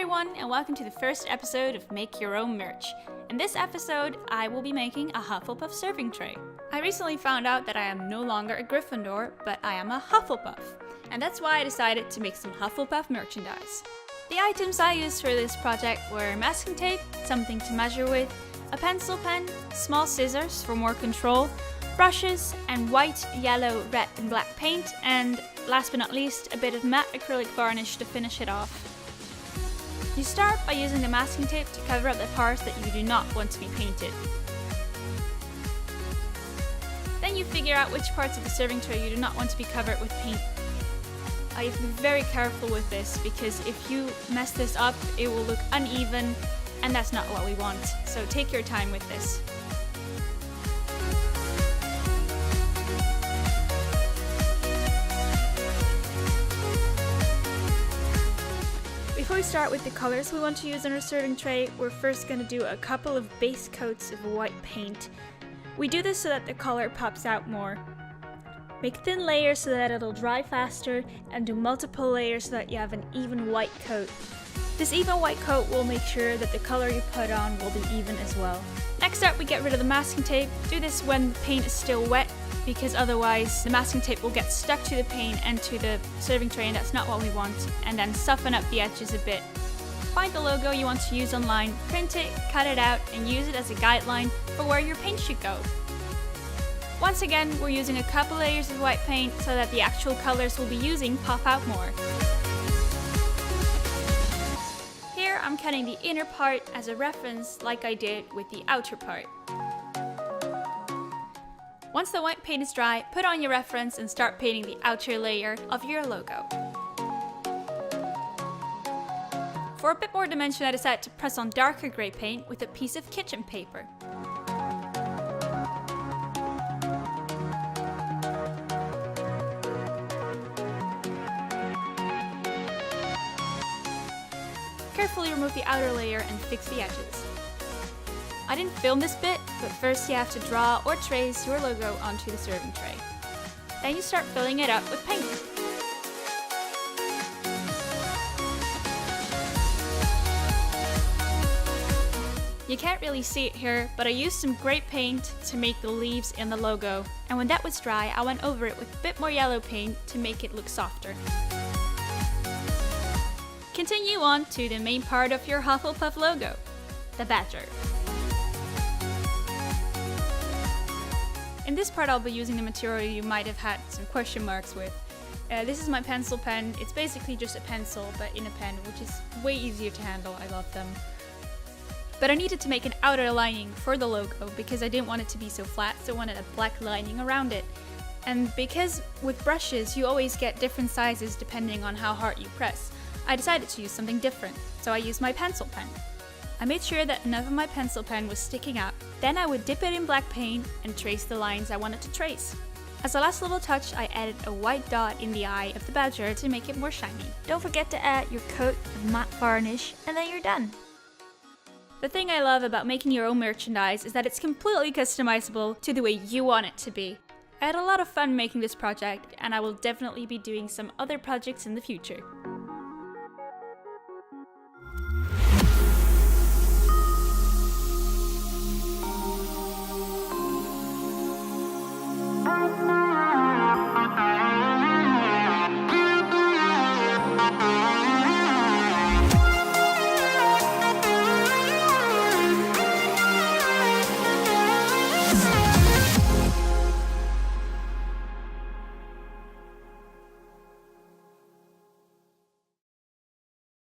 everyone, and welcome to the first episode of Make Your Own Merch. In this episode, I will be making a Hufflepuff serving tray. I recently found out that I am no longer a Gryffindor, but I am a Hufflepuff, and that's why I decided to make some Hufflepuff merchandise. The items I used for this project were masking tape, something to measure with, a pencil pen, small scissors for more control, brushes, and white, yellow, red and black paint, and last but not least, a bit of matte acrylic varnish to finish it off. You start by using the masking tape to cover up the parts that you do not want to be painted. Then you figure out which parts of the serving tray you do not want to be covered with paint. You have to be very careful with this, because if you mess this up, it will look uneven, and that's not what we want. So take your time with this. Before we start with the colors we want to use on our serving tray, we're first going to do a couple of base coats of white paint. We do this so that the color pops out more. Make thin layers so that it'll dry faster, and do multiple layers so that you have an even white coat. This even white coat will make sure that the color you put on will be even as well. Next up, we get rid of the masking tape. Do this when the paint is still wet, because otherwise the masking tape will get stuck to the paint and to the serving tray, and that's not what we want. And then soften up the edges a bit. Find the logo you want to use online, print it, cut it out, and use it as a guideline for where your paint should go. Once again, we're using a couple layers of white paint so that the actual colors we'll be using pop out more. Here I'm cutting the inner part as a reference like I did with the outer part. Once the white paint is dry, put on your reference and start painting the outer layer of your logo. For a bit more dimension, I decided to press on darker grey paint with a piece of kitchen paper. Carefully remove the outer layer and fix the edges. I didn't film this bit, but first you have to draw or trace your logo onto the serving tray. Then you start filling it up with paint. You can't really see it here, but I used some great paint to make the leaves in the logo, and when that was dry, I went over it with a bit more yellow paint to make it look softer. Continue on to the main part of your Hufflepuff logo, the badger. In this part I'll be using the material you might have had some question marks with. This is my pencil pen. It's basically just a pencil but in a pen, which is way easier to handle. I love them. But I needed to make an outer lining for the logo because I didn't want it to be so flat, so I wanted a black lining around it. And because with brushes you always get different sizes depending on how hard you press, I decided to use something different, so I used my pencil pen. I made sure that none of my pencil pen was sticking out. Then I would dip it in black paint and trace the lines I wanted to trace. As a last little touch, I added a white dot in the eye of the badger to make it more shiny. Don't forget to add your coat of matte varnish, and then you're done. The thing I love about making your own merchandise is that it's completely customizable to the way you want it to be. I had a lot of fun making this project, and I will definitely be doing some other projects in the future.